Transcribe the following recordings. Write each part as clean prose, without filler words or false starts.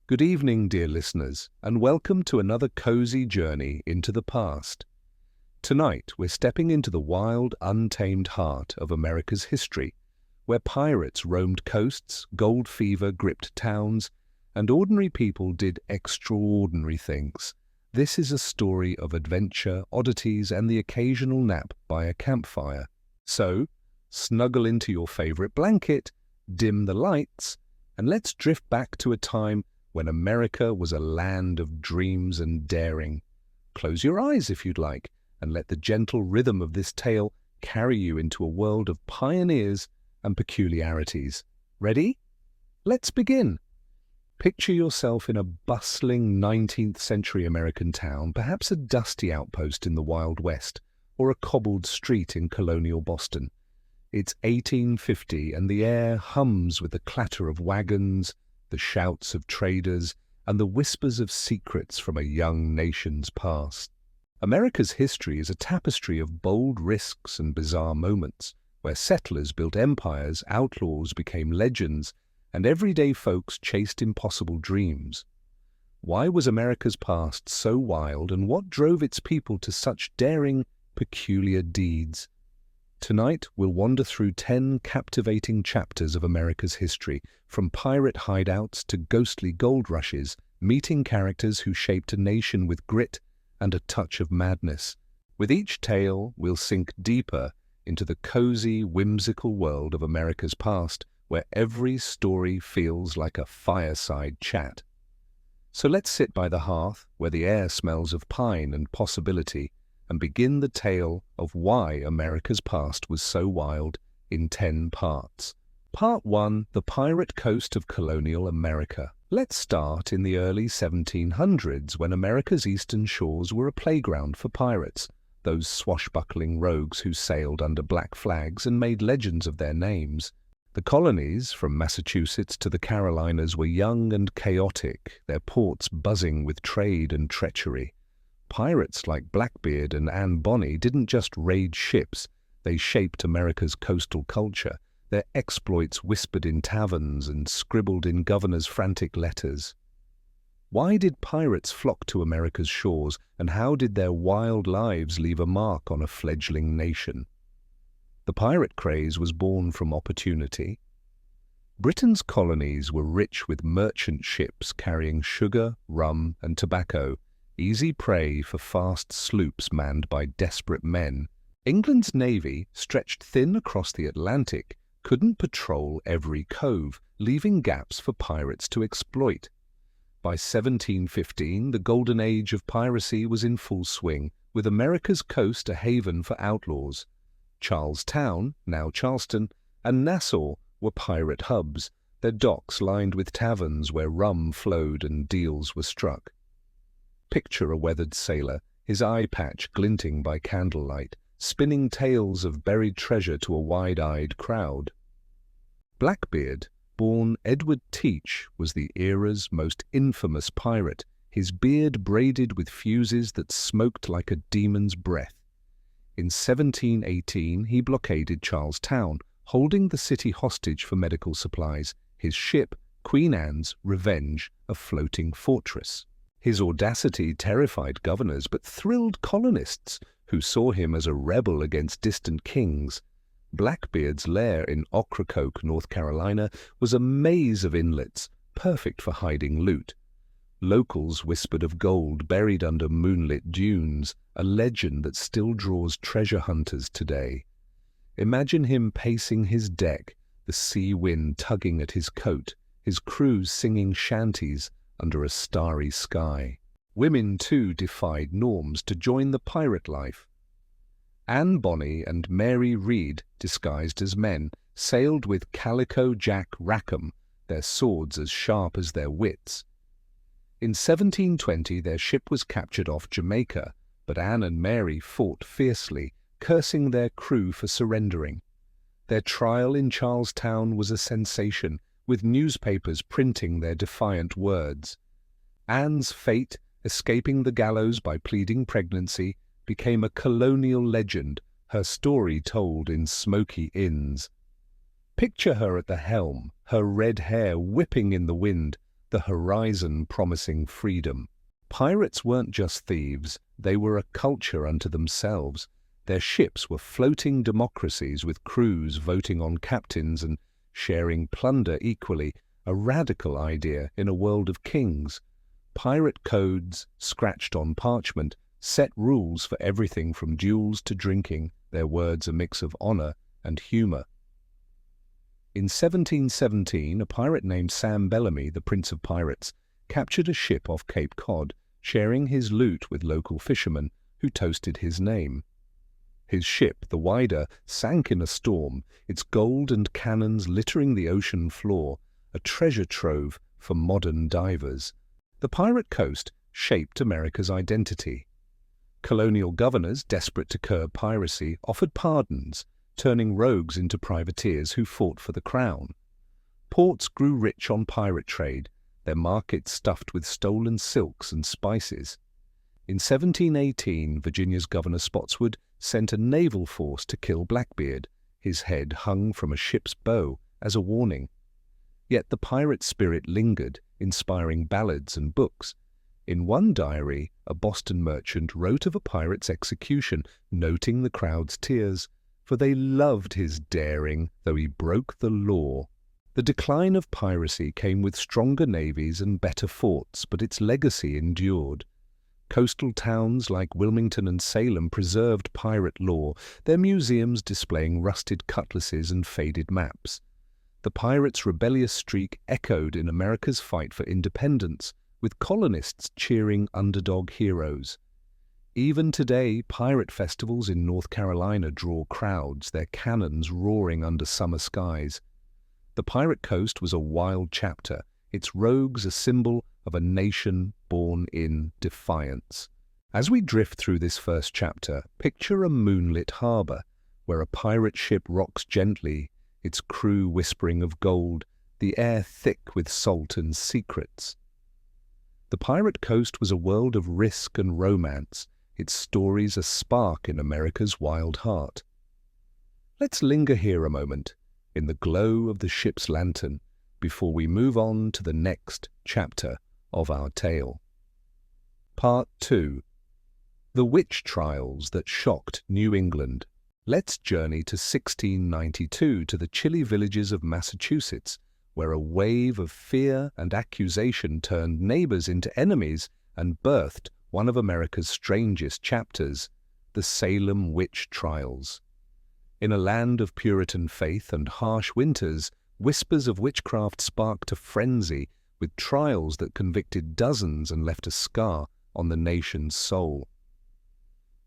Good evening, dear listeners, and welcome to another cozy journey into the past. Tonight, we're stepping into the wild, untamed heart of America's history, where pirates roamed coasts, gold fever gripped towns, and ordinary people did extraordinary things. This is a story of adventure, oddities, and the occasional nap by a campfire. So, snuggle into your favorite blanket, dim the lights, and let's drift back to a time when America was a land of dreams and daring. Close your eyes if you'd like, and let the gentle rhythm of this tale carry you into a world of pioneers and peculiarities. Ready? Let's begin. Picture yourself in a bustling 19th century American town, perhaps a dusty outpost in the Wild West, or a cobbled street in colonial Boston. It's 1850 and the air hums with the clatter of wagons, the shouts of traders, and the whispers of secrets from a young nation's past. America's history is a tapestry of bold risks and bizarre moments, where settlers built empires, outlaws became legends, and everyday folks chased impossible dreams. Why was America's past so wild, and what drove its people to such daring, peculiar deeds? Tonight, we'll wander through 10 captivating chapters of America's history, from pirate hideouts to ghostly gold rushes, meeting characters who shaped a nation with grit and a touch of madness. With each tale, we'll sink deeper into the cozy, whimsical world of America's past, where every story feels like a fireside chat. So let's sit by the hearth, where the air smells of pine and possibility, and begin the tale of why America's past was so wild in 10 parts. Part 1. The Pirate Coast of Colonial America. Let's start in the early 1700s, when America's eastern shores were a playground for pirates, those swashbuckling rogues who sailed under black flags and made legends of their names. The colonies, from Massachusetts to the Carolinas, were young and chaotic, their ports buzzing with trade and treachery. Pirates like Blackbeard and Anne Bonny didn't just raid ships, they shaped America's coastal culture, their exploits whispered in taverns and scribbled in governors' frantic letters. Why did pirates flock to America's shores, and how did their wild lives leave a mark on a fledgling nation? The pirate craze was born from opportunity. Britain's colonies were rich with merchant ships carrying sugar, rum, and tobacco, easy prey for fast sloops manned by desperate men. England's navy, stretched thin across the Atlantic, couldn't patrol every cove, leaving gaps for pirates to exploit. By 1715, the golden age of piracy was in full swing, with America's coast a haven for outlaws. Charlestown, now Charleston, and Nassau were pirate hubs, their docks lined with taverns where rum flowed and deals were struck. Picture a weathered sailor, his eye patch glinting by candlelight, spinning tales of buried treasure to a wide-eyed crowd. Blackbeard, born Edward Teach, was the era's most infamous pirate, his beard braided with fuses that smoked like a demon's breath. In 1718, he blockaded Charlestown, holding the city hostage for medical supplies, his ship, Queen Anne's Revenge, a floating fortress. His audacity terrified governors but thrilled colonists, who saw him as a rebel against distant kings. Blackbeard's lair in Ocracoke, North Carolina, was a maze of inlets, perfect for hiding loot. Locals whispered of gold buried under moonlit dunes, a legend that still draws treasure hunters today. Imagine him pacing his deck, the sea wind tugging at his coat, his crew singing shanties under a starry sky. Women, too, defied norms to join the pirate life. Anne Bonny and Mary Read, disguised as men, sailed with Calico Jack Rackham, their swords as sharp as their wits. In 1720 their ship was captured off Jamaica, but Anne and Mary fought fiercely, cursing their crew for surrendering. Their trial in Charlestown was a sensation, with newspapers printing their defiant words. Anne's fate, escaping the gallows by pleading pregnancy, became a colonial legend, her story told in smoky inns. Picture her at the helm, her red hair whipping in the wind, the horizon promising freedom. Pirates weren't just thieves, they were a culture unto themselves. Their ships were floating democracies with crews voting on captains and sharing plunder equally, a radical idea in a world of kings. Pirate codes, scratched on parchment, set rules for everything from duels to drinking, their words a mix of honor and humor. In 1717, a pirate named Sam Bellamy, the Prince of Pirates, captured a ship off Cape Cod, sharing his loot with local fishermen who toasted his name. His ship, the Wider, sank in a storm, its gold and cannons littering the ocean floor, a treasure trove for modern divers. The pirate coast shaped America's identity. Colonial governors, desperate to curb piracy, offered pardons, turning rogues into privateers who fought for the crown. Ports grew rich on pirate trade, their markets stuffed with stolen silks and spices. In 1718, Virginia's Governor Spotswood sent a naval force to kill Blackbeard, his head hung from a ship's bow as a warning. Yet the pirate spirit lingered, inspiring ballads and books. In one diary, a Boston merchant wrote of a pirate's execution, noting the crowd's tears, for they loved his daring, though he broke the law. The decline of piracy came with stronger navies and better forts, but its legacy endured. Coastal towns like Wilmington and Salem preserved pirate lore, their museums displaying rusted cutlasses and faded maps. The pirates' rebellious streak echoed in America's fight for independence, with colonists cheering underdog heroes. Even today, pirate festivals in North Carolina draw crowds, their cannons roaring under summer skies. The pirate coast was a wild chapter, its rogues a symbol of a nation born in defiance. As we drift through this first chapter, picture a moonlit harbor, where a pirate ship rocks gently, its crew whispering of gold, the air thick with salt and secrets. The pirate coast was a world of risk and romance, its stories a spark in America's wild heart. Let's linger here a moment, in the glow of the ship's lantern, before we move on to the next chapter of our tale. Part 2. The Witch Trials that shocked New England. Let's journey to 1692 to the chilly villages of Massachusetts, where a wave of fear and accusation turned neighbors into enemies and birthed one of America's strangest chapters, the Salem Witch Trials. In a land of Puritan faith and harsh winters, whispers of witchcraft sparked a frenzy, with trials that convicted dozens and left a scar on the nation's soul.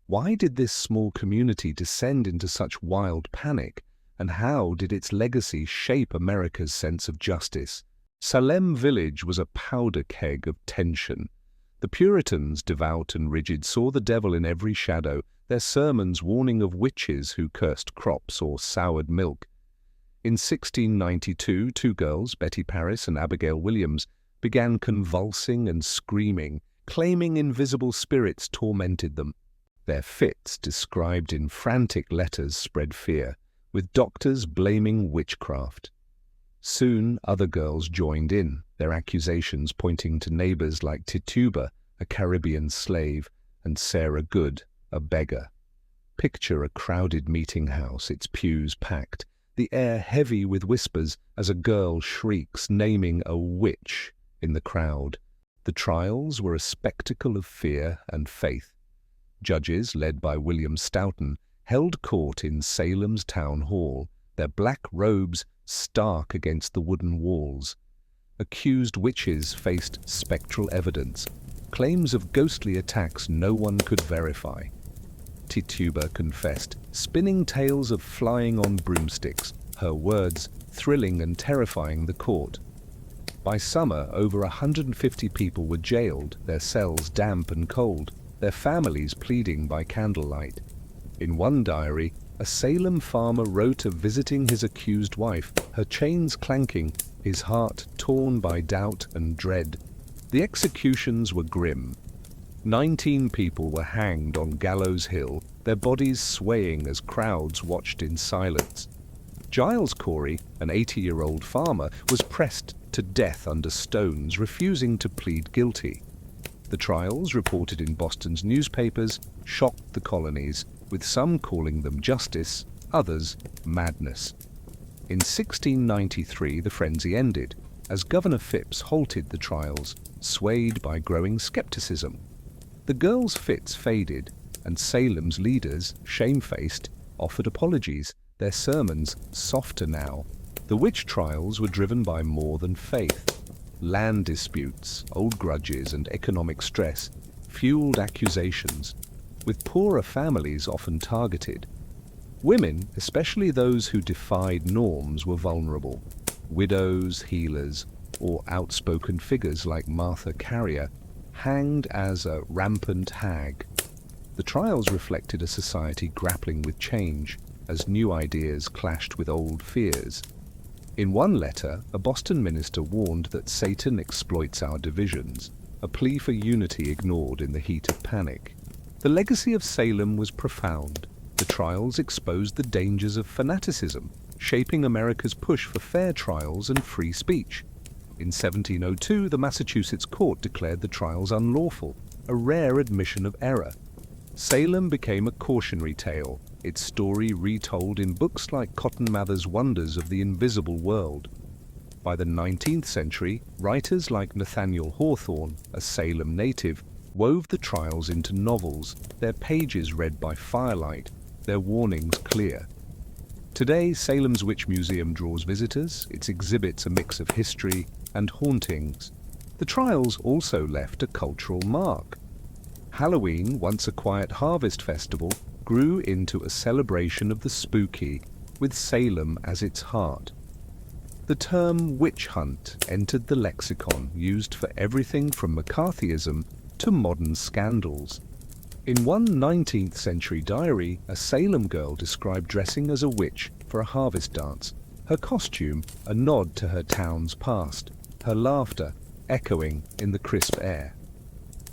Why did this small community descend into such wild panic, and how did its legacy shape America's sense of justice? Salem Village was a powder keg of tension. The Puritans, devout and rigid, saw the devil in every shadow, their sermons warning of witches who cursed crops or soured milk. In 1692, two girls, Betty Parris and Abigail Williams, began convulsing and screaming, claiming invisible spirits tormented them. Their fits, described in frantic letters, spread fear, with doctors blaming witchcraft. Soon other girls joined in, their accusations pointing to neighbors like Tituba, a Caribbean slave, and Sarah Good, a beggar. Picture a crowded meeting house, its pews packed, the air heavy with whispers as a girl shrieks, naming a witch in the crowd. The trials were a spectacle of fear and faith. Judges, led by William Stoughton, held court in Salem's town hall, their black robes stark against the wooden walls. Accused witches faced spectral evidence, claims of ghostly attacks no one could verify. Tituba confessed, spinning tales of flying on broomsticks, her words thrilling and terrifying the court. By summer, over 150 people were jailed, their cells damp and cold, their families pleading by candlelight. In one diary, a Salem farmer wrote of visiting his accused wife, her chains clanking, his heart torn by doubt and dread. The executions were grim. 19 people were hanged on Gallows Hill, their bodies swaying as crowds watched in silence. Giles Corey, an 80-year-old farmer, was pressed to death under stones, refusing to plead guilty. The trials, reported in Boston's newspapers, shocked the colonies, with some calling them justice, others madness. In 1693 the frenzy ended, as Governor Phipps halted the trials, swayed by growing skepticism. The girls' fits faded, and Salem's leaders, shamefaced, offered apologies, their sermons softer now. The witch trials were driven by more than faith. Land disputes, old grudges, and economic stress fueled accusations, with poorer families often targeted. Women, especially those who defied norms, were vulnerable. Widows, healers, or outspoken figures like Martha Carrier hanged as a rampant hag. The trials reflected a society grappling with change, as new ideas clashed with old fears. In one letter, a Boston minister warned that Satan exploits our divisions, a plea for unity ignored in the heat of panic. The legacy of Salem was profound. The trials exposed the dangers of fanaticism, shaping America's push for fair trials and free speech. In 1702, the Massachusetts court declared the trials unlawful, a rare admission of error. Salem became a cautionary tale, its story retold in books like Cotton Mather's Wonders of the Invisible World. By the 19th century, writers like Nathaniel Hawthorne, a Salem native, wove the trials into novels, their pages read by firelight, their warnings clear. Today, Salem's Witch Museum draws visitors. Its exhibits a mix of history and hauntings. The trials also left a cultural mark. Halloween, once a quiet harvest festival, grew into a celebration of the spooky, with Salem as its heart. The term witch hunt entered the lexicon, used for everything from McCarthyism to modern scandals. In one 19th century diary, a Salem girl described dressing as a witch for a harvest dance, her costume a nod to her town's past, her laughter echoing in the crisp air.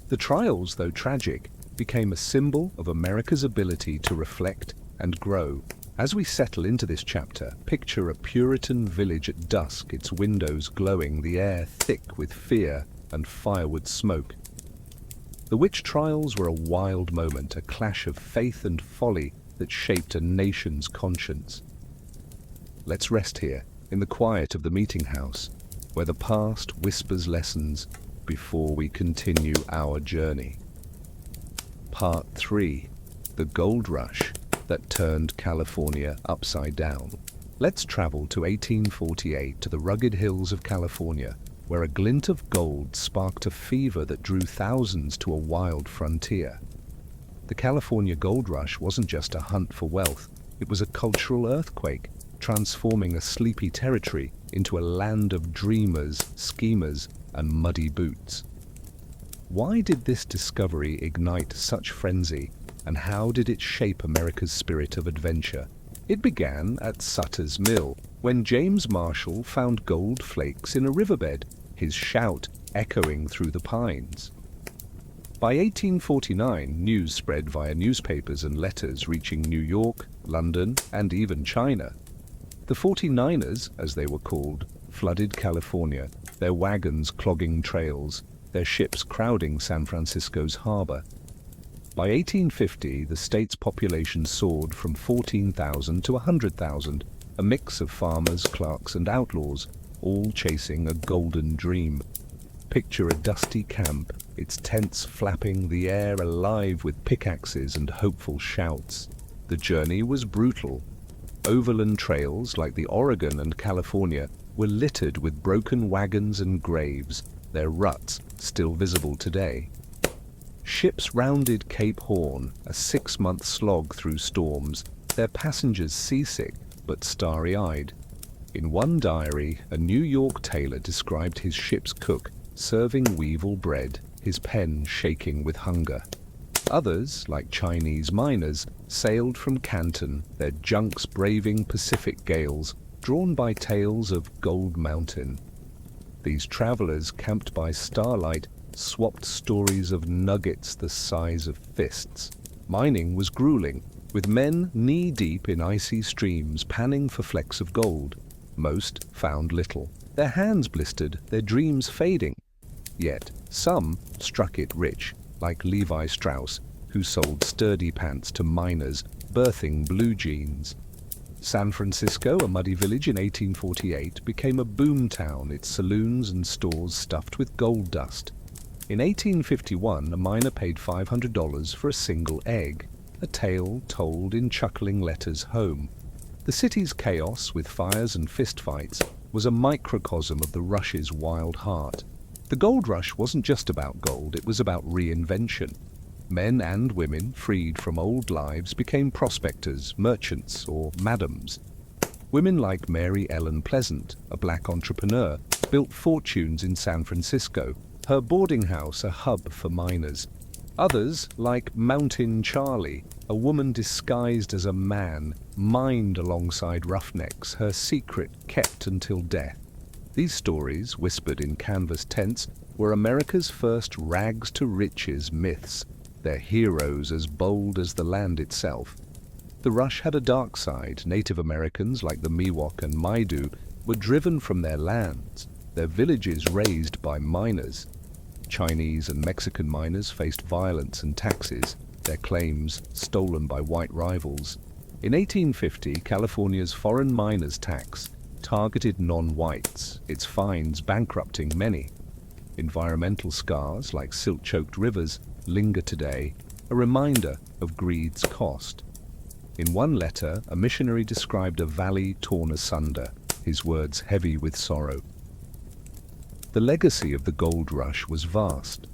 The trials, though tragic, became a symbol of America's ability to reflect and grow. As we settle into this chapter, picture a Puritan village at dusk, its windows glowing, the air thick with fear and firewood smoke. The witch trials were a wild moment, a clash of faith and folly that shaped a nation's conscience. Let's rest here, in the quiet of the meeting house, where the past whispers lessons before we continue our journey. Part 3. The Gold Rush that turned California upside down. Let's travel to 1848 to the rugged hills of California, where a glint of gold sparked a fever that drew thousands to a wild frontier. The California Gold Rush wasn't just a hunt for wealth, it was a cultural earthquake, transforming a sleepy territory into a land of dreamers, schemers, and muddy boots. Why did this discovery ignite such frenzy, and how did it shape America's spirit of adventure? It began at Sutter's Mill, when James Marshall found gold flakes in a riverbed, his shout echoing through the pines. By 1849, news spread via newspapers and letters reaching New York, London, and even China. The 49ers, as they were called, flooded California, their wagons clogging trails, their ships crowding San Francisco's harbor. By 1850, the state's population soared from 14,000 to 100,000, a mix of farmers, clerks, and outlaws, all chasing a golden dream. Picture a dusty camp, its tents flapping, the air alive with pickaxes and hopeful shouts. The journey was brutal. Overland trails like the Oregon and California were littered with broken wagons and graves, their ruts still visible today. Ships rounded Cape Horn, a 6-month slog through storms, their passengers seasick but starry-eyed. In one diary, a New York tailor described his ship's cook serving weevil bread, his pen shaking with hunger. Others, like Chinese miners, sailed from Canton, their junks braving Pacific gales, drawn by tales of Gold Mountain. These travelers, camped by starlight, swapped stories of nuggets the size of fists. Mining was grueling, with men knee-deep in icy streams panning for flecks of gold. Most found little. Their hands blistered, their dreams fading. Yet some struck it rich, like Levi Strauss, who sold sturdy pants to miners, birthing blue jeans. San Francisco, a muddy village in 1848, became a boom town, its saloons and stores stuffed with gold dust. In 1851, a miner paid $500 for a single egg, a tale told in chuckling letters home. The city's chaos, with fires and fistfights, was a microcosm of the rush's wild heart. The gold rush wasn't just about gold, it was about reinvention. Men and women, freed from old lives, became prospectors, merchants, or madams. Women like Mary Ellen Pleasant, a black entrepreneur, built fortunes in San Francisco, her boarding house a hub for miners. Others, like Mountain Charlie, a woman disguised as a man, mined alongside roughnecks, her secret kept until death. These stories, whispered in canvas tents, were America's first rags-to-riches myths, their heroes as bold as the land itself. The rush had a dark side. Native Americans, like the Miwok and Maidu, were driven from their lands, their villages razed by miners. Chinese and Mexican miners faced violence and taxes, their claims stolen by white rivals. In 1850, California's foreign miners' tax targeted non-whites, its fines bankrupting many. Environmental scars, like silt-choked rivers, linger today, a reminder of greed's cost. In one letter, a missionary described a valley torn asunder, his words heavy with sorrow. The legacy of the gold rush was vast.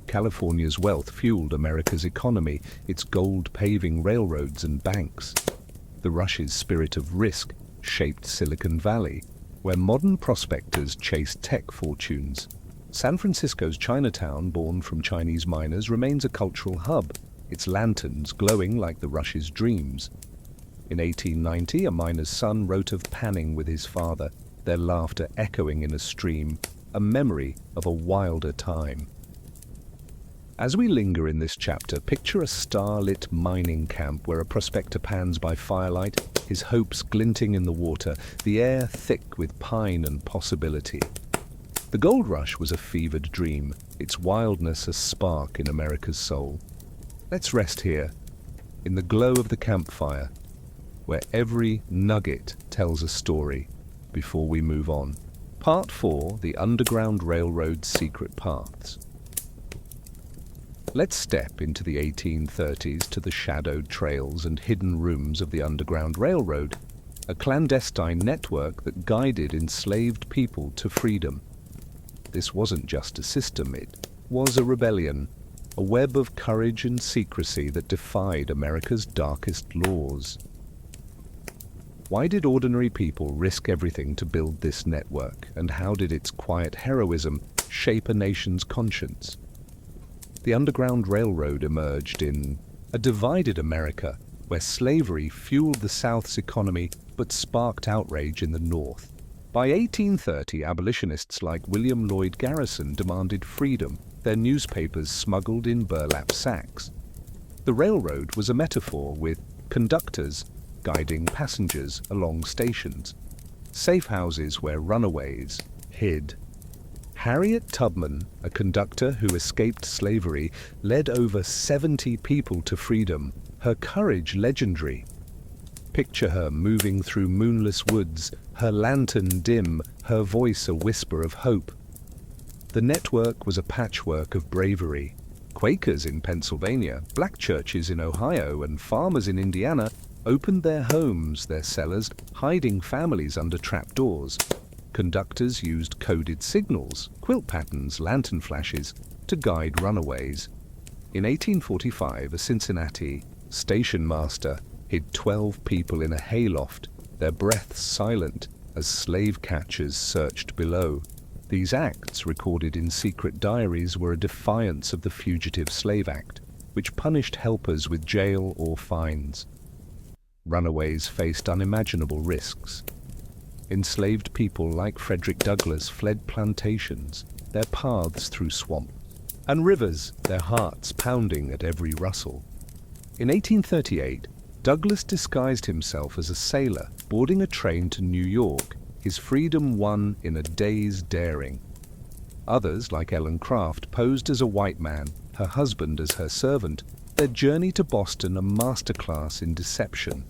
California's wealth fueled America's economy, its gold paving railroads and banks. The rush's spirit of risk shaped Silicon Valley, where modern prospectors chased tech fortunes. San Francisco's Chinatown, born from Chinese miners, remains a cultural hub, its lanterns glowing like the rush's dreams. In 1890, a miner's son wrote of panning with his father, their laughter echoing in a stream, a memory of a wilder time. As we linger in this chapter, picture a starlit mining camp where a prospector pans by firelight, his hopes glinting in the water, the air thick with pine and possibility. The gold rush was a fevered dream, its wildness a spark in America's soul. Let's rest here, in the glow of the campfire, where every nugget tells a story, before we move on. Part 4, the Underground Railroad's Secret Paths. Let's step into the 1830s to the shadowed trails and hidden rooms of the Underground Railroad, a clandestine network that guided enslaved people to freedom. This wasn't just a system, it was a rebellion, a web of courage and secrecy that defied America's darkest laws. Why did ordinary people risk everything to build this network, and how did its quiet heroism shape a nation's conscience? The Underground Railroad emerged in a divided America where slavery fueled the South's economy but sparked outrage in the North. By 1830, abolitionists like William Lloyd Garrison demanded freedom, their newspapers smuggled in burlap sacks. The railroad was a metaphor, with conductors guiding passengers along stations, safe houses where runaways hid. Harriet Tubman, a conductor who escaped slavery, led over 70 people to freedom, her courage legendary. Picture her moving through moonless woods, her lantern dim, her voice a whisper of hope. The network was a patchwork of bravery. Quakers in Pennsylvania, black churches in Ohio, and farmers in Indiana opened their homes, their cellars, hiding families under trapdoors. Conductors used coded signals, quilt patterns, lantern flashes to guide runaways. In 1845, a Cincinnati station master hid 12 people in a hayloft, their breaths silent as slave catchers searched below. These acts, recorded in secret diaries, were a defiance of the Fugitive Slave Act, which punished helpers with jail or fines. Runaways faced unimaginable risks. Enslaved people like Frederick Douglass fled plantations, their paths through swamps, and rivers, their hearts pounding at every rustle. In 1838, Douglass disguised himself as a sailor, boarding a train to New York. his freedom won in a day's daring. Others, like Ellen Craft, posed as a white man, her husband as her servant, their journey to Boston a masterclass in deception.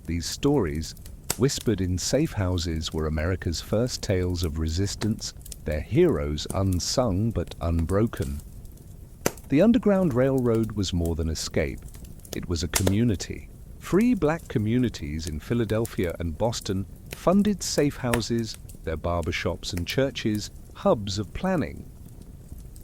These stories, whispered in safe houses, were America's first tales of resistance, their heroes unsung but unbroken. The Underground Railroad was more than escape. It was a community. Free black communities in Philadelphia and Boston funded safe houses, their barbershops and churches, hubs of planning.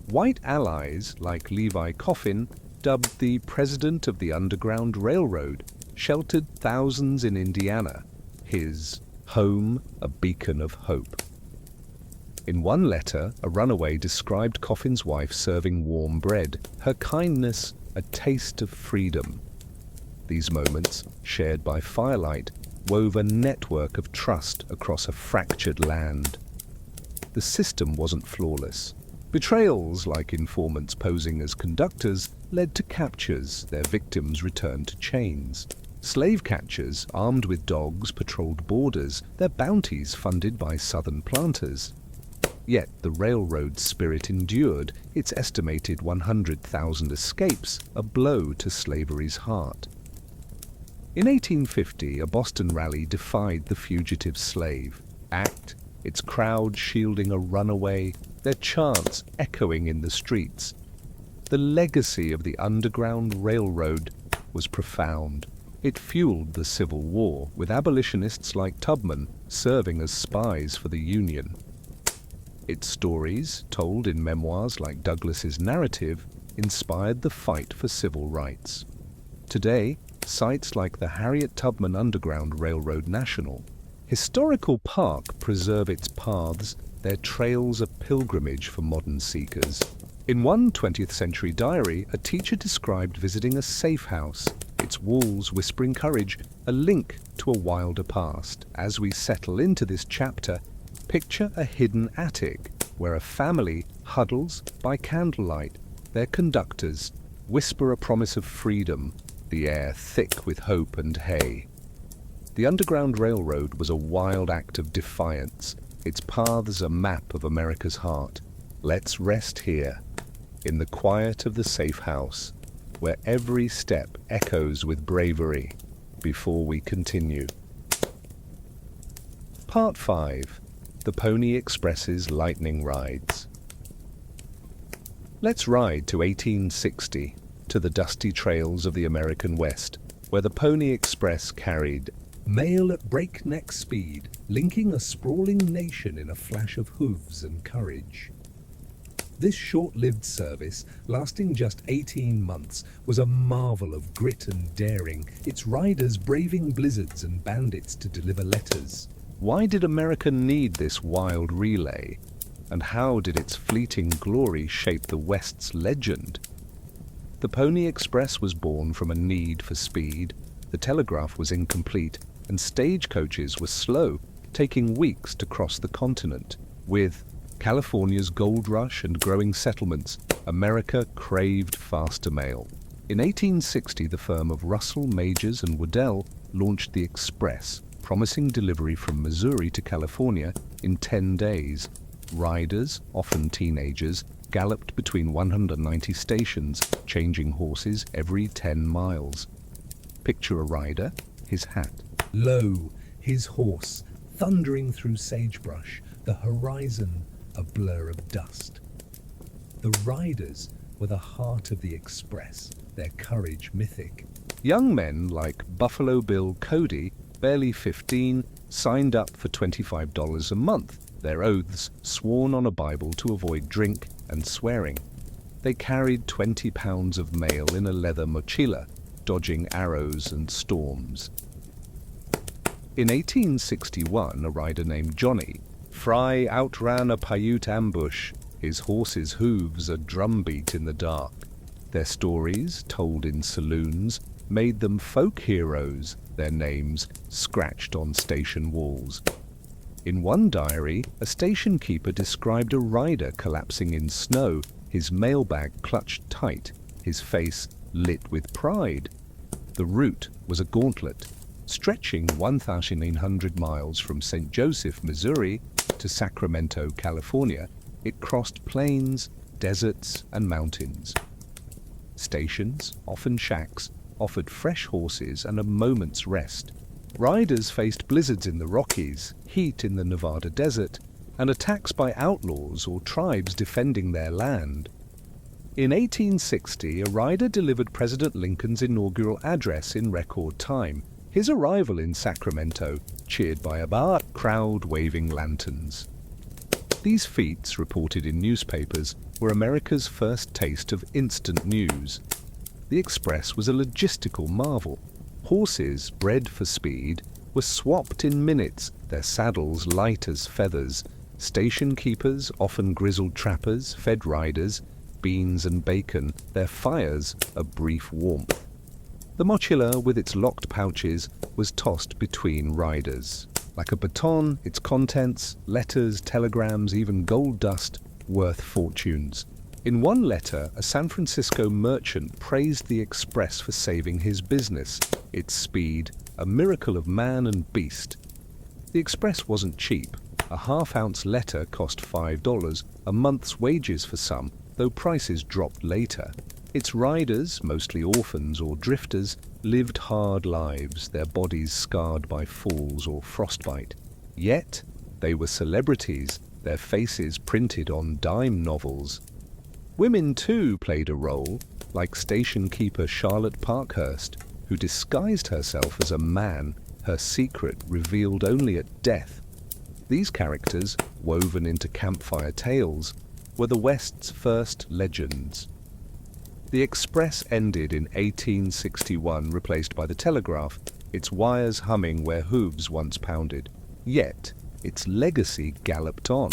White allies like Levi Coffin, dubbed the President of the Underground Railroad, sheltered thousands in Indiana, his home a beacon of hope. In one letter, a runaway described Coffin's wife serving warm bread, her kindness a taste of freedom. These moments, shared by firelight, wove a network of trust across a fractured land. The system wasn't flawless. Betrayals, like informants posing as conductors, led to captures, their victims returned to chains. Slave catchers, armed with dogs, patrolled borders, their bounties funded by southern planters. Yet the railroad spirit endured, its estimated 100,000 escapes, a blow to slavery's heart. In 1850, a Boston rally defied the fugitive slave act, its crowd shielding a runaway, their chants echoing in the streets. The legacy of the Underground Railroad was profound. It fueled the Civil War, with abolitionists like Tubman serving as spies for the Union. Its stories, told in memoirs like Douglas's narrative, inspired the fight for civil rights. Today, sites like the Harriet Tubman Underground Railroad National Historical Park preserve its paths, their trails a pilgrimage for modern seekers. In one 20th century diary, a teacher described visiting a safe house, its walls whispering courage, a link to a wilder past. As we settle into this chapter, picture a hidden attic where a family huddles by candlelight. Their conductors whisper a promise of freedom, the air thick with hope and hay. The Underground Railroad was a wild act of defiance, its paths a map of America's heart. Let's rest here, in the quiet of the safe house, where every step echoes with bravery, before we continue. Part 5. The Pony Express's Lightning Rides. Let's ride to 1860, to the dusty trails of the American West, where the Pony Express carried mail at breakneck speed, linking a sprawling nation in a flash of hooves and courage. This short-lived service, lasting just 18 months, was a marvel of grit and daring, its riders braving blizzards and bandits to deliver letters. Why did America need this wild relay? And how did its fleeting glory shape the West's legend? The Pony Express was born from a need for speed. The telegraph was incomplete, and stagecoaches were slow, taking weeks to cross the continent. With California's gold rush and growing settlements, America craved faster mail. In 1860, the firm of Russell, Majors and Waddell launched the Express, promising delivery from Missouri to California in 10 days. Riders, often teenagers, galloped between 190 stations, changing horses every 10 miles. Picture a rider, his hat. Lo, his horse, thundering through sagebrush, the horizon a blur of dust. The riders were the heart of the Express, their courage mythic. Young men like Buffalo Bill Cody, barely 15, signed up for $25 a month, their oaths sworn on a Bible to avoid drink and swearing. They carried 20 pounds of mail in a leather mochila, dodging arrows and storms. In 1861, a rider named Johnny Fry outran a Paiute ambush, his horse's hooves a drumbeat in the dark. Their stories, told in saloons, made them folk heroes, their names scratched on station walls. In one diary, a station keeper described a rider collapsing in snow, his mailbag clutched tight, his face lit with pride. The route was a gauntlet. Stretching 1,900 miles from St. Joseph, Missouri, to Sacramento, California, it crossed plains, deserts, and mountains. Stations, often shacks, offered fresh horses and a moment's rest. Riders faced blizzards in the Rockies, heat in the Nevada desert, and attacks by outlaws or tribes defending their land. In 1860, a rider delivered President Lincoln's inaugural address in record time. His arrival in Sacramento, cheered by a vast crowd waving lanterns. These feats, reported in newspapers, were America's first taste of instant news. The Express was a logistical marvel. Horses, bred for speed, were swapped in minutes, their saddles light as feathers. Station keepers, often grizzled trappers, fed riders beans and bacon, their fires a brief warmth. The mochila, with its locked pouches, was tossed between riders. Like a baton, its contents, letters, telegrams, even gold dust, worth fortunes. In one letter, a San Francisco merchant praised the Express for saving his business, its speed, a miracle of man and beast. The Express wasn't cheap. A half-ounce letter cost $5, a month's wages for some, though prices dropped later. Its riders, mostly orphans or drifters, lived hard lives, their bodies scarred by falls or frostbite. Yet, they were celebrities, their faces printed on dime novels. Women, too, played a role, like station keeper Charlotte Parkhurst, who disguised herself as a man, her secret revealed only at death. These characters, woven into campfire tales, were the West's first legends. The Express ended in 1861, replaced by the telegraph, its wires humming where hooves once pounded. Yet, its legacy galloped on.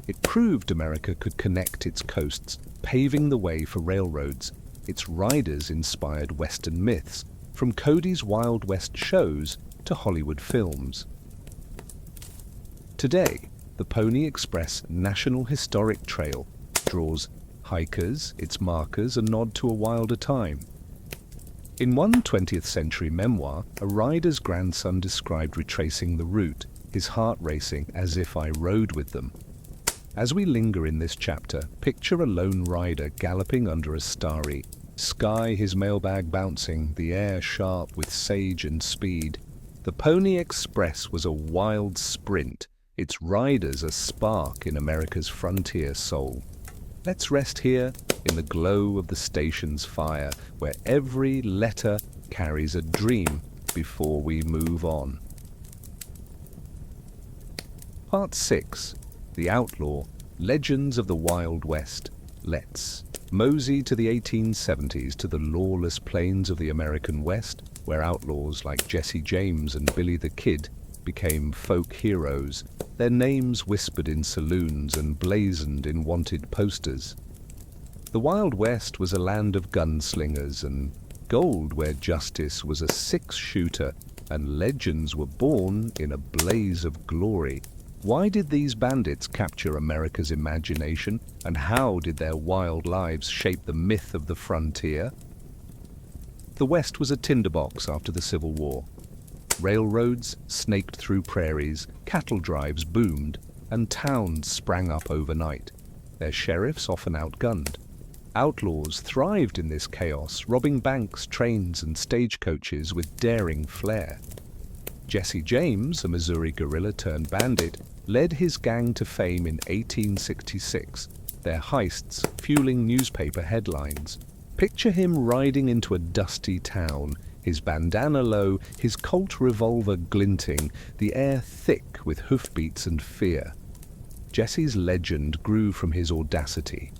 It proved America could connect its coasts, paving the way for railroads. Its riders inspired Western myths, from Cody's Wild West shows to Hollywood films. Today, the Pony Express National Historic Trail draws hikers, its markers a nod to a wilder time. In one 20th century memoir, a rider's grandson described retracing the route, his heart racing as if I rode with them. As we linger in this chapter, picture a lone rider galloping under a starry sky, his mailbag bouncing, the air sharp with sage and speed. The Pony Express was a wild sprint, its riders a spark in America's frontier soul. Let's rest here in the glow of the station's fire, where every letter carries a dream before we move on. Part 6. The Outlaw, Legends of the Wild West. Let's mosey to the 1870s, to the lawless plains of the American West, where outlaws like Jesse James and Billy the Kid became folk heroes, their names whispered in saloons and blazoned in wanted posters. The Wild West was a land of gunslingers and gold, where justice was a six-shooter and legends were born in a blaze of glory. Why did these bandits capture America's imagination, and how did their wild lives shape the myth of the frontier? The West was a tinderbox after the Civil War. Railroads snaked through prairies, cattle drives boomed, and towns sprang up overnight, their sheriffs often outgunned. Outlaws thrived in this chaos, robbing banks, trains, and stagecoaches with daring flair. Jesse James, a Missouri guerrilla turned bandit, led his gang to fame in 1866, their heists fueling newspaper headlines. Picture him riding into a dusty town, his bandana low, his Colt revolver glinting, the air thick with hoofbeats and fear. Jesse's legend grew from his audacity.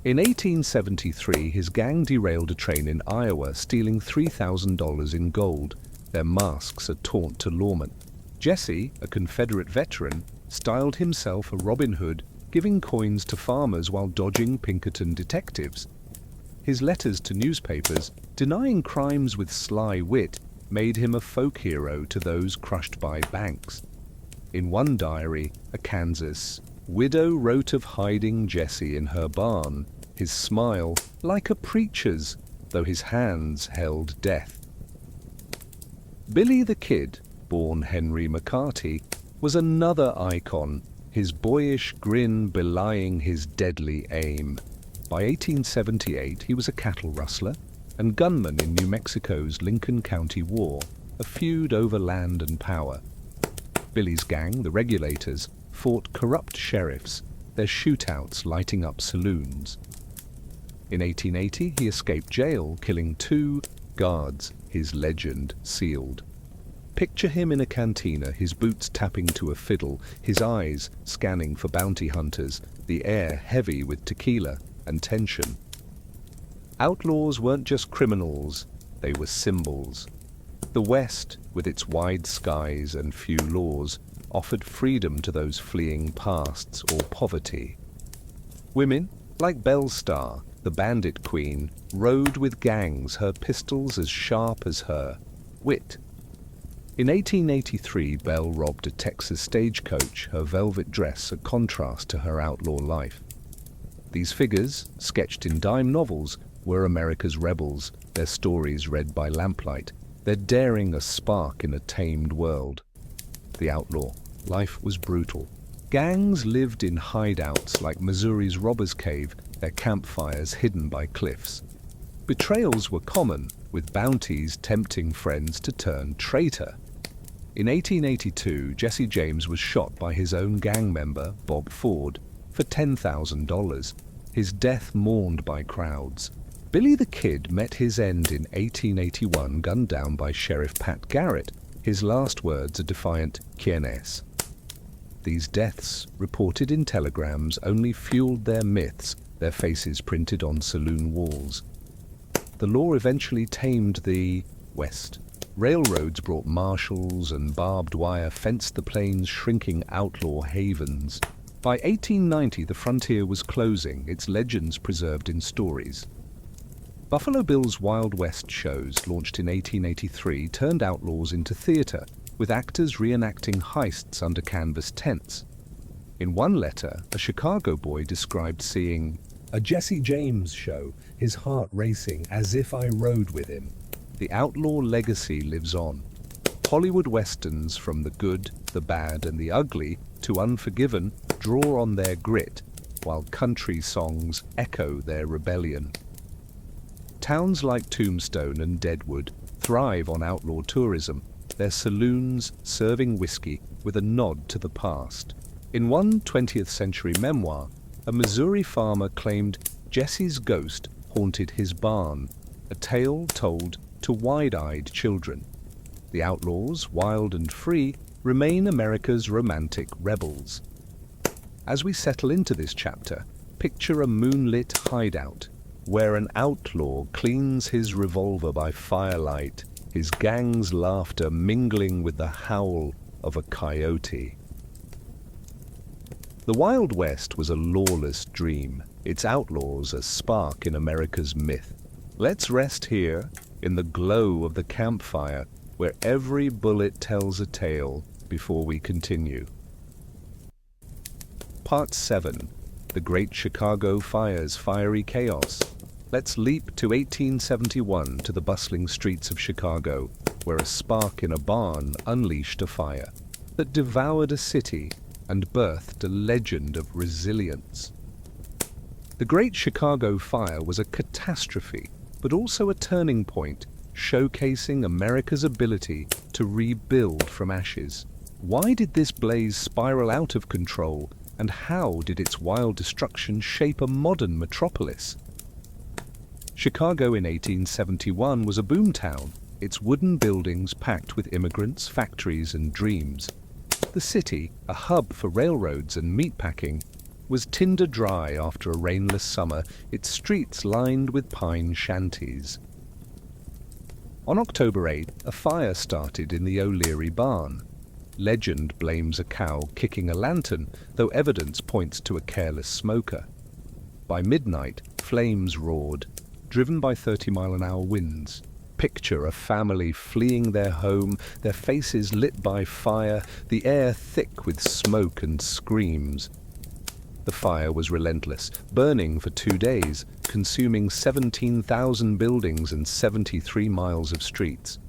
In 1873, his gang derailed a train in Iowa, stealing $3,000 in gold, their masks a taunt to lawmen. Jesse, a Confederate veteran, styled himself a Robin Hood, giving coins to farmers while dodging Pinkerton detectives. His letters to newspapers, denying crimes with sly wit, made him a folk hero to those crushed by banks. In one diary, a Kansas widow wrote of hiding Jesse in her barn, his smile like a preacher's, though his hands held death. Billy the Kid, born Henry McCarty, was another icon, his boyish grin belying his deadly aim. By 1878, he was a cattle rustler and gunman in New Mexico's Lincoln County War, a feud over land and power. Billy's gang, the Regulators, fought corrupt sheriffs, their shootouts lighting up saloons. In 1880, he escaped jail, killing 2 guards, his legend sealed. Picture him in a cantina, his boots tapping to a fiddle, his eyes scanning for bounty hunters, the air heavy with tequila and tension. Outlaws weren't just criminals, they were symbols. The West, with its wide skies and few laws, offered freedom to those fleeing pasts or poverty. Women, like Belle Starr, the bandit queen, rode with gangs, her pistols as sharp as her wit. In 1883, Belle robbed a Texas stagecoach, her velvet dress a contrast to her outlaw life. These figures, sketched in dime novels, were America's rebels, their stories read by lamplight, their daring a spark in a tamed world. The outlaw. Life was brutal. Gangs lived in hideouts like Missouri's Robbers Cave, their campfires hidden by cliffs. Betrayals were common, with bounties tempting friends to turn traitor. In 1882, Jesse James was shot by his own gang member, Bob Ford, for $10,000, his death mourned by crowds. Billy the Kid met his end in 1881, gunned down by Sheriff Pat Garrett, his last words a defiant "Quien es?" These deaths, reported in telegrams, only fueled their myths, their faces printed on saloon walls. The law eventually tamed the West. Railroads brought marshals and barbed wire fenced the plains' shrinking outlaw havens. By 1890, the frontier was closing, its legends preserved in stories. Buffalo Bill's Wild West shows, launched in 1883, turned outlaws into theater, with actors reenacting heists under canvas tents. In one letter, a Chicago boy described seeing a Jesse James show, his heart racing as if I rode with him. The outlaw legacy lives on. Hollywood westerns, from the good, the bad, and the ugly to Unforgiven, draw on their grit, while country songs echo their rebellion. Towns like Tombstone and Deadwood thrive on outlaw tourism, their saloons serving whiskey with a nod to the past. In one 20th century memoir, a Missouri farmer claimed Jesse's ghost haunted his barn, a tale told to wide-eyed children. The outlaws, wild and free, remain America's romantic rebels. As we settle into this chapter, picture a moonlit hideout, where an outlaw cleans his revolver by firelight, his gang's laughter mingling with the howl of a coyote. The Wild West was a lawless dream, its outlaws a spark in America's myth. Let's rest here, in the glow of the campfire, where every bullet tells a tale, before we continue. Part 7. The Great Chicago Fire's Fiery Chaos. Let's leap to 1871 to the bustling streets of Chicago, where a spark in a barn unleashed a fire that devoured a city and birthed a legend of resilience. The Great Chicago Fire was a catastrophe, but also a turning point, showcasing America's ability to rebuild from ashes. Why did this blaze spiral out of control, and how did its wild destruction shape a modern metropolis? Chicago in 1871 was a boomtown, its wooden buildings packed with immigrants, factories, and dreams. The city, a hub for railroads and meatpacking, was tinder dry after a rainless summer, its streets lined with pine shanties. On October 8, a fire started in the O'Leary barn. Legend blames a cow kicking a lantern, though evidence points to a careless smoker. By midnight, flames roared, driven by 30-mile-an-hour winds. Picture a family fleeing their home, their faces lit by fire, the air thick with smoke and screams. The fire was relentless, burning for 2 days, consuming 17,000 buildings and 73 miles of streets.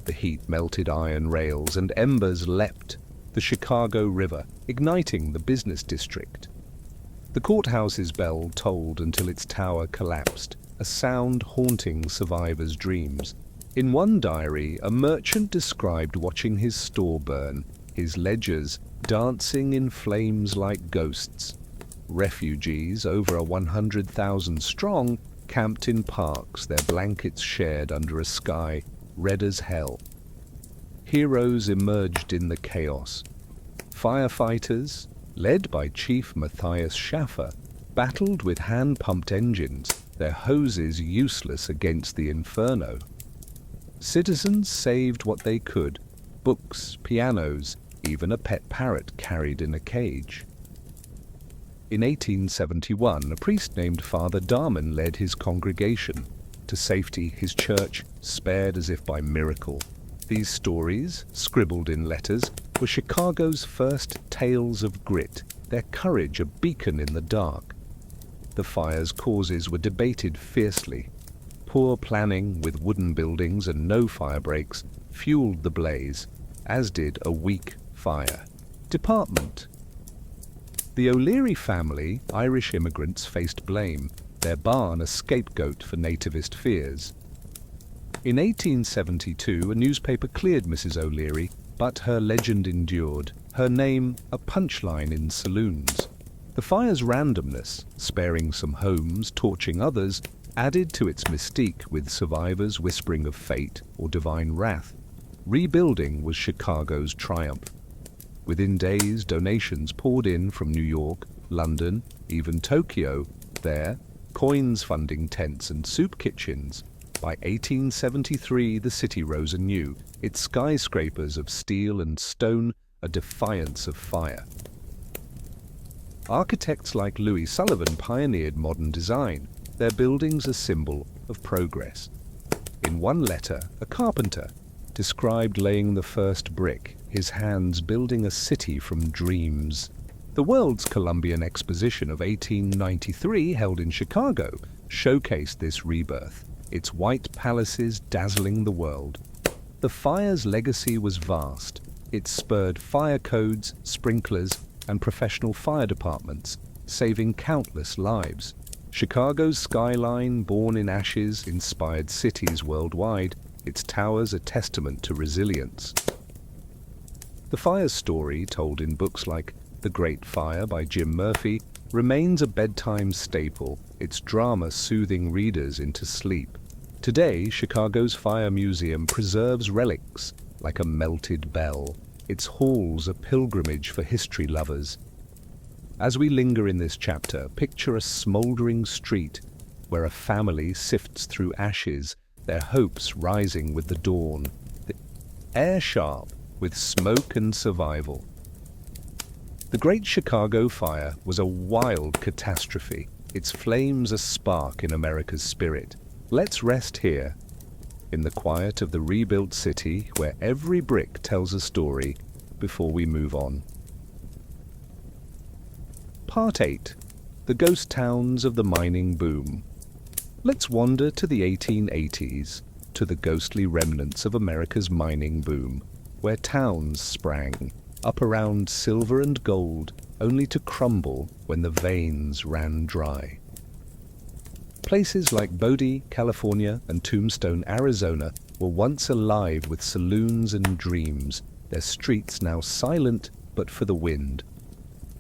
The heat melted iron rails and embers leapt the Chicago River, igniting the business district. The courthouse's bell tolled until its tower collapsed, a sound haunting survivors' dreams. In one diary, a merchant described watching his store burn, his ledgers dancing in flames like ghosts. Refugees, over 100,000 strong, camped in parks, their blankets shared under a sky red as hell. Heroes emerged in the chaos. Firefighters, led by Chief Matthias Schaffer, battled with hand-pumped engines, their hoses useless against the inferno. Citizens saved what they could: books, pianos, even a pet parrot carried in a cage. In 1871, a priest named Father Darman led his congregation to safety, his church spared as if by miracle. These stories, scribbled in letters, were Chicago's first tales of grit, their courage a beacon in the dark. The fire's causes were debated fiercely. Poor planning with wooden buildings and no fire breaks fueled the blaze, as did a weak fire department. The O'Leary family, Irish immigrants, faced blame, their barn a scapegoat for nativist fears. In 1872, a newspaper cleared Mrs. O'Leary, but her legend endured, her name a punchline in saloons. The fire's randomness, sparing some homes, torching others, added to its mystique, with survivors whispering of fate or divine wrath. Rebuilding was Chicago's triumph. Within days, donations poured in from New York, London, even Tokyo. There, coins funding tents and soup kitchens. By 1873, the city rose anew, its skyscrapers of steel and stone a defiance of fire. Architects like Louis Sullivan pioneered modern design, their buildings a symbol of progress. In one letter, a carpenter described laying the first brick, his hands building a city from dreams. The World's Columbian Exposition of 1893, held in Chicago, showcased this rebirth, its white palaces dazzling the world. The fire's legacy was vast. It spurred fire codes, sprinklers, and professional fire departments, saving countless lives. Chicago's skyline, born in ashes, inspired cities worldwide, its towers a testament to resilience. The fire's story, told in books like The Great Fire by Jim Murphy, remains a bedtime staple, its drama soothing readers into sleep. Today, Chicago's Fire Museum preserves relics like a melted bell, its halls a pilgrimage for history lovers. As we linger in this chapter, picture a smoldering street where a family sifts through ashes, their hopes rising with the dawn, the air sharp with smoke and survival. The Great Chicago Fire was a wild catastrophe, its flames a spark in America's spirit. Let's rest here, in the quiet of the rebuilt city where every brick tells a story, before we move on. Part 8. The Ghost Towns of the Mining Boom. Let's wander to the 1880s, to the ghostly remnants of America's mining boom, where towns sprang up around silver and gold, only to crumble when the veins ran dry. Places like Bodie, California, and Tombstone, Arizona, were once alive with saloons and dreams, their streets now silent but for the wind.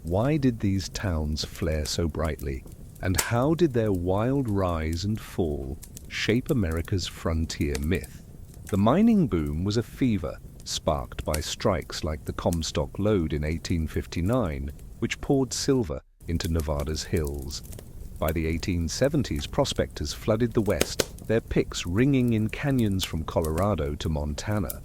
Why did these towns flare so brightly, and how did their wild rise and fall shape America's frontier myth? The mining boom was a fever, sparked by strikes like the Comstock Lode in 1859, which poured silver into Nevada's hills. By the 1870s, prospectors flooded the West, their picks ringing in canyons from Colorado to Montana.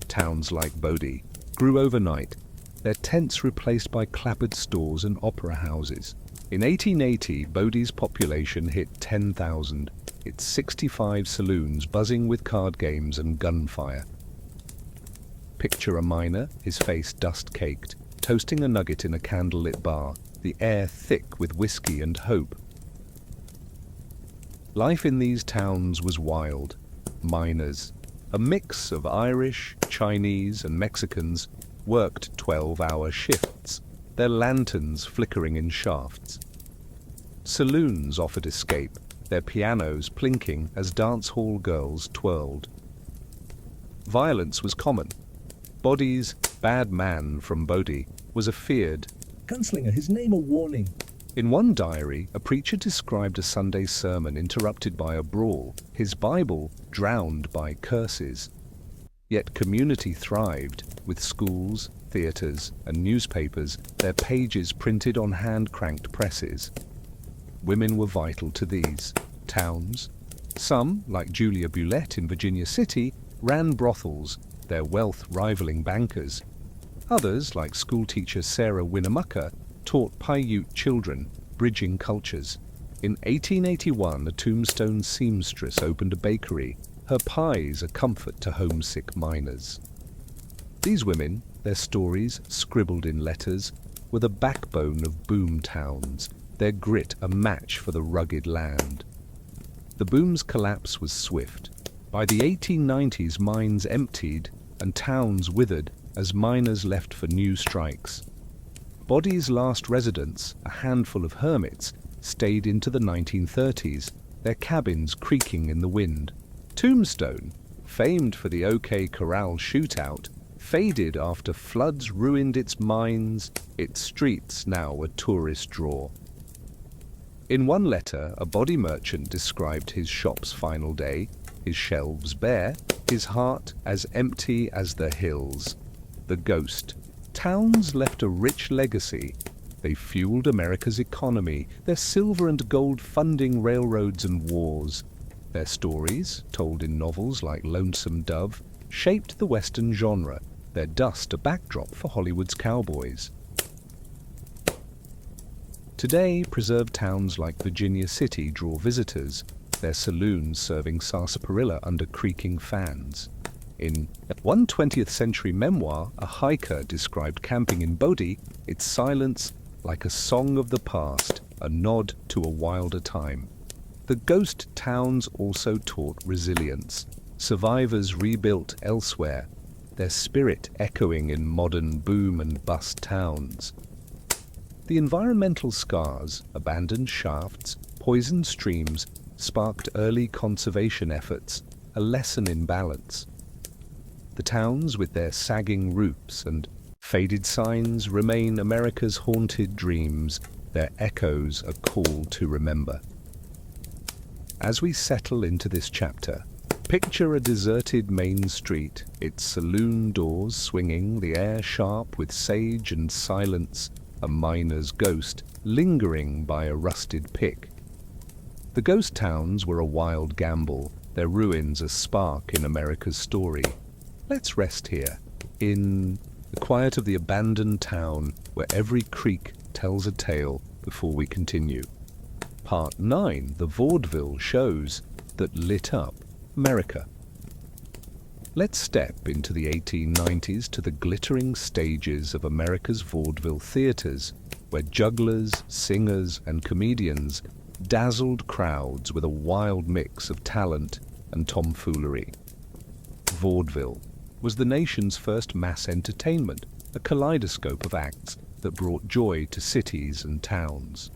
Towns like Bodie grew overnight, their tents replaced by clapboard stores and opera houses. In 1880, Bodie's population hit 10,000, its 65 saloons buzzing with card games and gunfire. Picture a miner, his face dust-caked, toasting a nugget in a candlelit bar, the air thick with whiskey and hope. Life in these towns was wild. Miners, A mix of Irish, Chinese, and Mexicans worked 12-hour shifts, their lanterns flickering in shafts. Saloons offered escape, their pianos plinking as dance hall girls twirled. Violence was common. Bodie's bad man from Bodie was a feared gunslinger, his name a warning. In one diary, a preacher described a Sunday sermon interrupted by a brawl, his Bible drowned by curses. Yet community thrived, with schools, theatres, and newspapers, their pages printed on hand-cranked presses. Women were vital to these. Towns, some, like Julia Bulett in Virginia City, ran brothels, their wealth rivaling bankers. Others, like schoolteacher Sarah Winnemucca, taught Paiute children, bridging cultures. In 1881, a Tombstone seamstress opened a bakery, her pies a comfort to homesick miners. These women, their stories scribbled in letters, were the backbone of boom towns, their grit a match for the rugged land. The boom's collapse was swift. By the 1890s, mines emptied and towns withered as miners left for new strikes. Bodie's last residents, a handful of hermits, stayed into the 1930s, their cabins creaking in the wind. Tombstone, famed for the OK Corral shootout, faded after floods ruined its mines, its streets now a tourist draw. In one letter, a Bodie merchant described his shop's final day, his shelves bare, his heart as empty as the hills. The ghost. Towns left a rich legacy. They fueled America's economy, their silver and gold funding railroads and wars. Their stories, told in novels like Lonesome Dove, shaped the Western genre, their dust a backdrop for Hollywood's cowboys. Today, preserved towns like Virginia City draw visitors, their saloons serving sarsaparilla under creaking fans. In one 20th century memoir, a hiker described camping in Bodie, its silence like a song of the past, a nod to a wilder time. The ghost towns also taught resilience. Survivors rebuilt elsewhere, their spirit echoing in modern boom and bust towns. The environmental scars, abandoned shafts, poisoned streams, sparked early conservation efforts, a lesson in balance. The towns with their sagging roofs and faded signs remain America's haunted dreams, their echoes a call to remember. As we settle into this chapter, picture a deserted main street, its saloon doors swinging, the air sharp with sage and silence, a miner's ghost lingering by a rusted pick. The ghost towns were a wild gamble, their ruins a spark in America's story. Let's rest here, in the quiet of the abandoned town where every creak tells a tale before we continue. Part 9, the vaudeville shows that lit up America. Let's step into the 1890s to the glittering stages of America's vaudeville theaters, where jugglers, singers, and comedians dazzled crowds with a wild mix of talent and tomfoolery. Vaudeville was the nation's first mass entertainment, a kaleidoscope of acts that brought joy to cities and towns.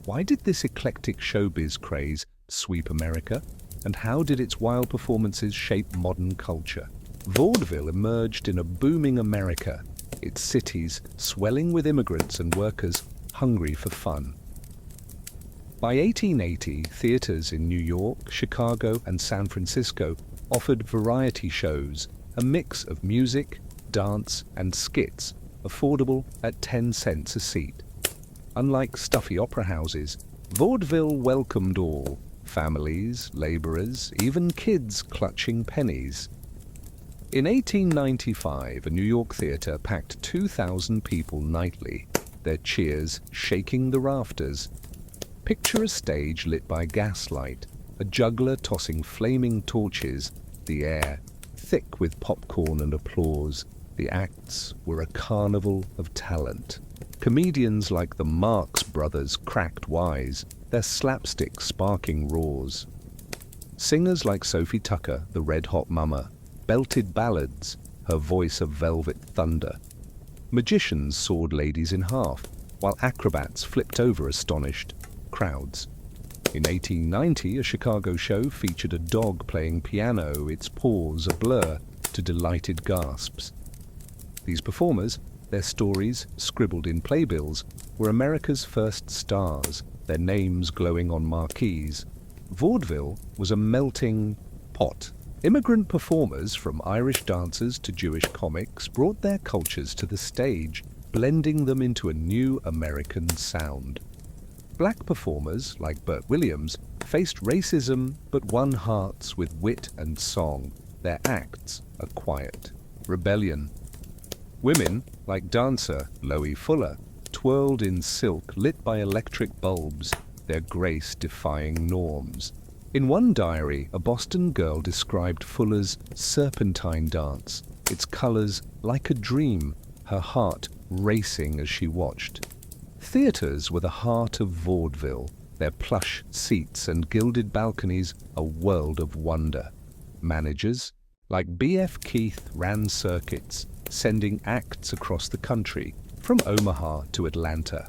Why did this eclectic showbiz craze sweep America, and how did its wild performances shape modern culture? Vaudeville emerged in a booming America, its cities swelling with immigrants and workers hungry for fun. By 1880, theaters in New York, Chicago, and San Francisco offered variety shows, a mix of music, dance, and skits, affordable at 10 cents a seat. Unlike stuffy opera houses, vaudeville welcomed all, families, laborers, even kids clutching pennies. In 1895, a New York theater packed 2,000 people nightly, their cheers shaking the rafters. Picture a stage lit by gaslight, a juggler tossing flaming torches, the air thick with popcorn and applause. The acts were a carnival of talent. Comedians like the Marx Brothers cracked wise, their slapstick sparking roars. Singers like Sophie Tucker, the Red Hot Mama, belted ballads, her voice a velvet thunder. Magicians sawed ladies in half, while acrobats flipped over astonished crowds. In 1890, a Chicago show featured a dog playing piano, its paws a blur to delighted gasps. These performers, their stories scribbled in playbills, were America's first stars, their names glowing on marquees. Vaudeville was a melting pot. Immigrant performers, from Irish dancers to Jewish comics, brought their cultures to the stage, blending them into a new American sound. Black performers, like Burt Williams, faced racism but won hearts with wit and song. Their acts a quiet rebellion. Women, like dancer Loie Fuller, twirled in silk lit by electric bulbs, their grace defying norms. In one diary, a Boston girl described Fuller's serpentine dance, its colors like a dream, her heart racing as she watched. Theaters were the heart of vaudeville, their plush seats and gilded balconies a world of wonder. Managers, like B.F. Keith, ran circuits, sending acts across the country, from Omaha to Atlanta.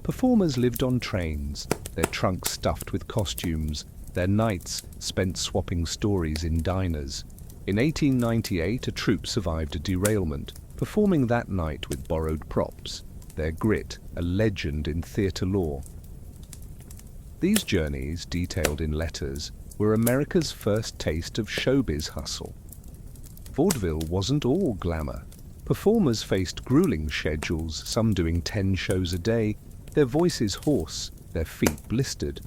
Performers lived on trains, their trunks stuffed with costumes, their nights spent swapping stories in diners. In 1898, a troupe survived a derailment, performing that night with borrowed props, their grit a legend in theatre lore. These journeys, detailed in letters, were America's first taste of showbiz hustle. Vaudeville wasn't all glamour. Performers faced grueling schedules, some doing 10 shows a day, their voices hoarse, their feet blistered.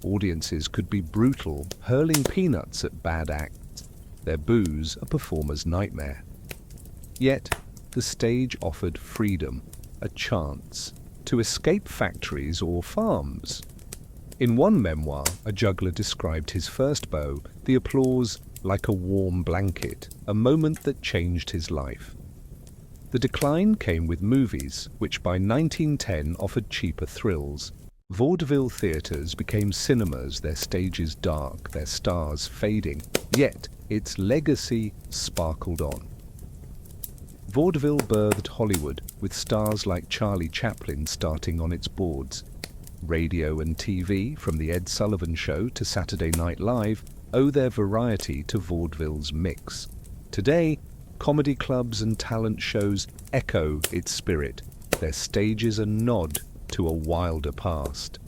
Audiences could be brutal, hurling peanuts at bad acts, their boos a performer's nightmare. Yet, the stage offered freedom, a chance to escape factories or farms. In one memoir, a juggler described his first beau, the applause like a warm blanket, a moment that changed his life. The decline came with movies, which by 1910 offered cheaper thrills. Vaudeville theatres became cinemas, their stages dark, their stars fading, yet its legacy sparkled on. Vaudeville birthed Hollywood, with stars like Charlie Chaplin starting on its boards. Radio and TV, from The Ed Sullivan Show to Saturday Night Live, owe their variety to vaudeville's mix. Today, comedy clubs and talent shows echo its spirit, their stages a nod to a wilder past.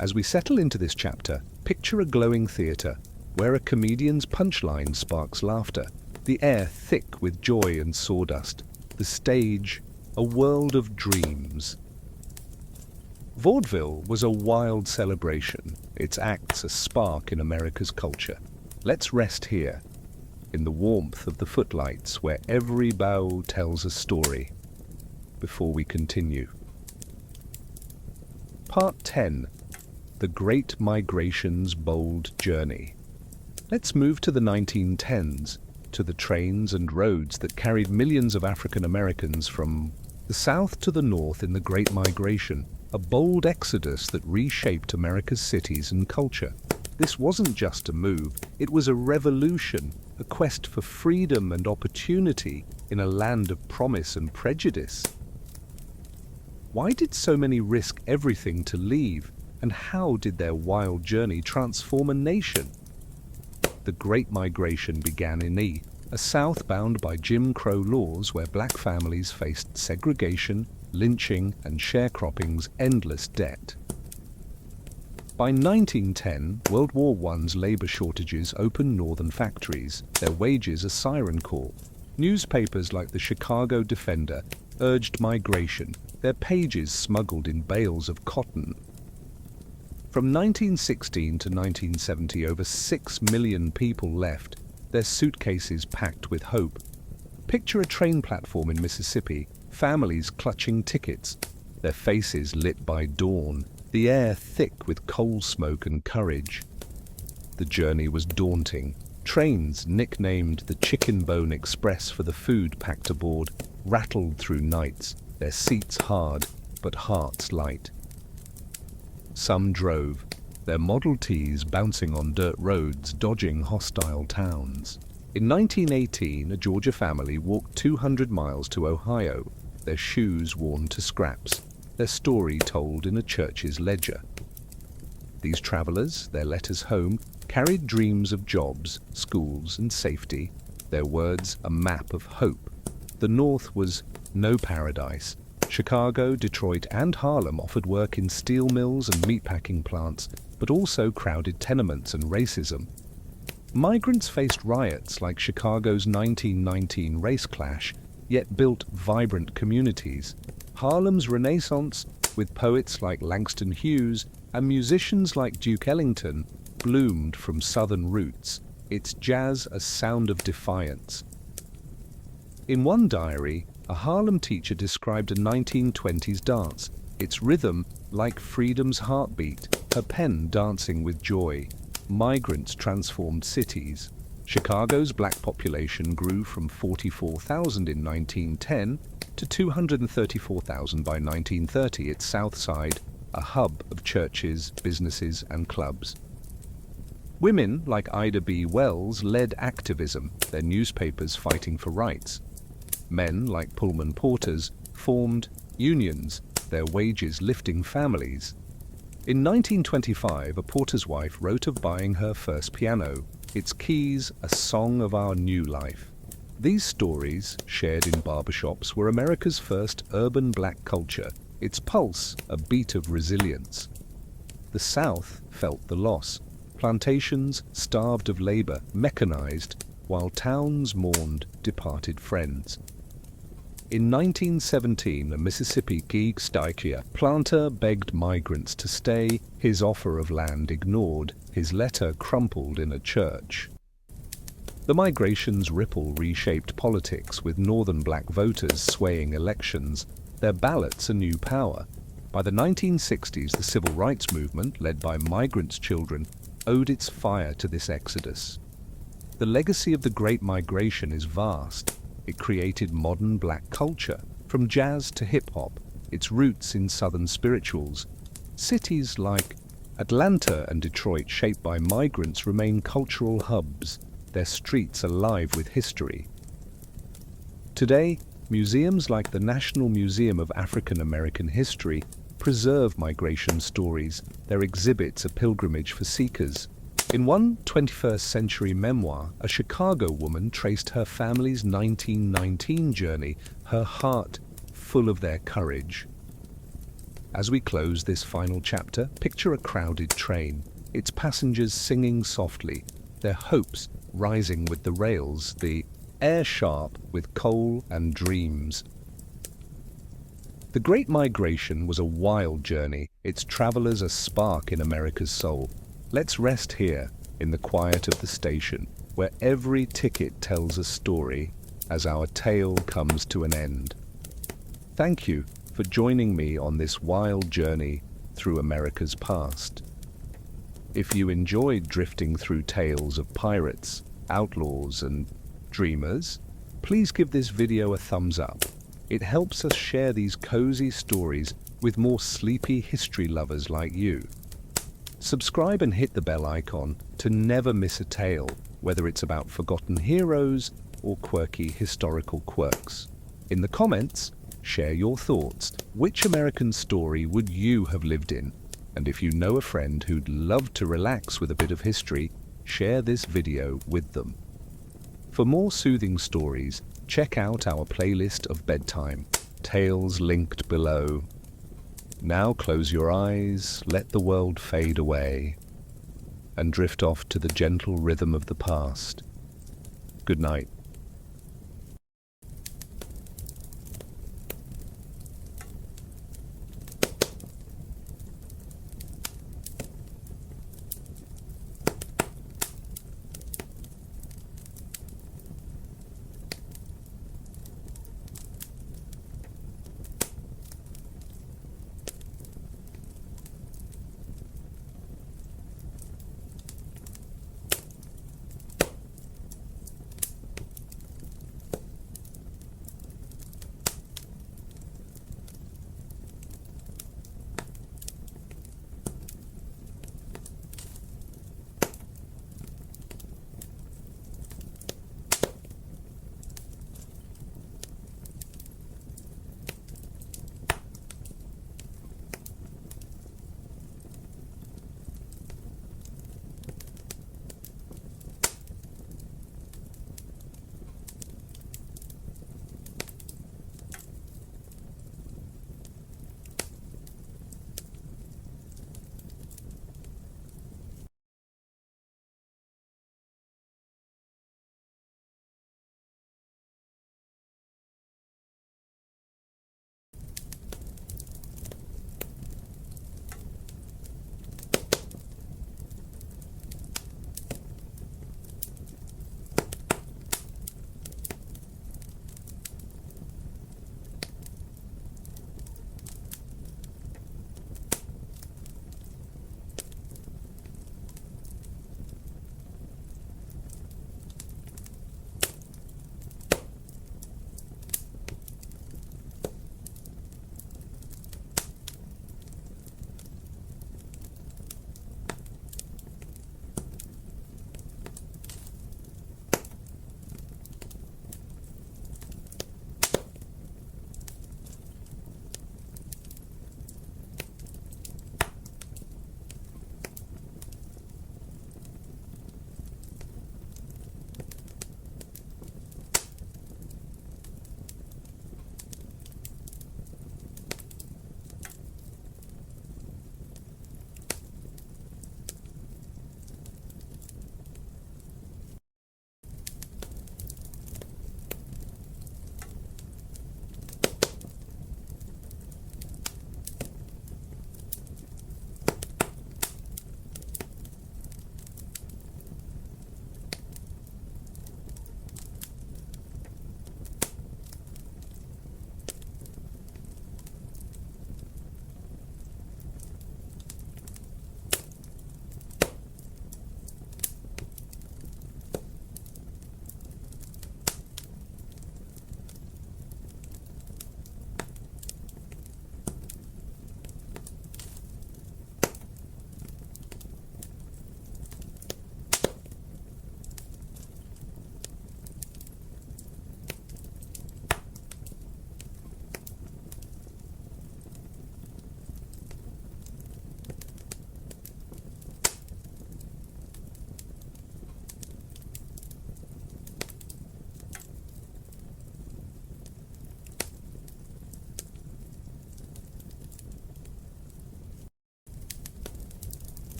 As we settle into this chapter, picture a glowing theatre, where a comedian's punchline sparks laughter, the air thick with joy and sawdust, the stage a world of dreams. Vaudeville was a wild celebration, its acts a spark in America's culture. Let's rest here, in the warmth of the footlights where every bow tells a story, before we continue. Part 10. The Great Migration's Bold Journey. Let's move to the 1910s, to the trains and roads that carried millions of African Americans from the south to the north in the Great Migration, a bold exodus that reshaped America's cities and culture. This wasn't just a move, it was a revolution, a quest for freedom and opportunity in a land of promise and prejudice. Why did so many risk everything to leave, and how did their wild journey transform a nation? The Great Migration began in a South bound by Jim Crow laws where black families faced segregation, lynching, and sharecropping's endless debt. By 1910, World War I's labor shortages opened northern factories, their wages a siren call. Newspapers like the Chicago Defender urged migration, their pages smuggled in bales of cotton. From 1916 to 1970, over 6 million people left, their suitcases packed with hope. Picture a train platform in Mississippi, families clutching tickets, their faces lit by dawn, the air thick with coal smoke and courage. The journey was daunting. Trains, nicknamed the Chicken Bone Express for the food packed aboard, rattled through nights, their seats hard, but hearts light. Some drove, their Model Ts bouncing on dirt roads, dodging hostile towns. In 1918, a Georgia family walked 200 miles to Ohio, their shoes worn to scraps, their story told in a church's ledger. These travelers, their letters home, carried dreams of jobs, schools, and safety, their words a map of hope. The North was no paradise. Chicago, Detroit, and Harlem offered work in steel mills and meatpacking plants, but also crowded tenements and racism. Migrants faced riots like Chicago's 1919 race clash, yet built vibrant communities. Harlem's Renaissance, with poets like Langston Hughes and musicians like Duke Ellington, bloomed from Southern roots, its jazz a sound of defiance. In one diary, a Harlem teacher described a 1920s dance, its rhythm like freedom's heartbeat, her pen dancing with joy. Migrants transformed cities. Chicago's black population grew from 44,000 in 1910 to 234,000 by 1930, its South Side a hub of churches, businesses, and clubs. Women like Ida B. Wells led activism, their newspapers fighting for rights. Men like Pullman Porters formed unions, their wages lifting families. In 1925, a porter's wife wrote of buying her first piano, its keys a song of our new life. These stories, shared in barbershops, were America's first urban black culture, its pulse a beat of resilience. The South felt the loss. Plantations starved of labor, mechanized, while towns mourned departed friends. In 1917, a Mississippi Geegsteikia planter begged migrants to stay, his offer of land ignored, his letter crumpled in a church. The migration's ripple reshaped politics, with northern black voters swaying elections, their ballots a new power. By the 1960s, the civil rights movement, led by migrants' children, owed its fire to this exodus. The legacy of the Great Migration is vast. It created modern black culture, from jazz to hip-hop, its roots in Southern spirituals. Cities like Atlanta and Detroit, shaped by migrants, remain cultural hubs, their streets alive with history. Today, museums like the National Museum of African American History preserve migration stories, their exhibits a pilgrimage for seekers. In one 21st century memoir, a Chicago woman traced her family's 1919 journey, her heart full of their courage. As we close this final chapter, picture a crowded train, its passengers singing softly, their hopes rising with the rails, the air sharp with coal and dreams. The Great Migration was a wild journey, its travelers a spark in America's soul. Let's rest here, in the quiet of the station, where every ticket tells a story as our tale comes to an end. Thank you for joining me on this wild journey through America's past. If you enjoyed drifting through tales of pirates, outlaws, and dreamers, please give this video a thumbs up. It helps us share these cozy stories with more sleepy history lovers like you. Subscribe and hit the bell icon to never miss a tale, whether it's about forgotten heroes or quirky historical quirks. In the comments, share your thoughts. Which American story would you have lived in? And if you know a friend who'd love to relax with a bit of history, share this video with them. For more soothing stories, check out our playlist of Bedtime, tales linked below. Now close your eyes, let the world fade away, and drift off to the gentle rhythm of the past. Good night.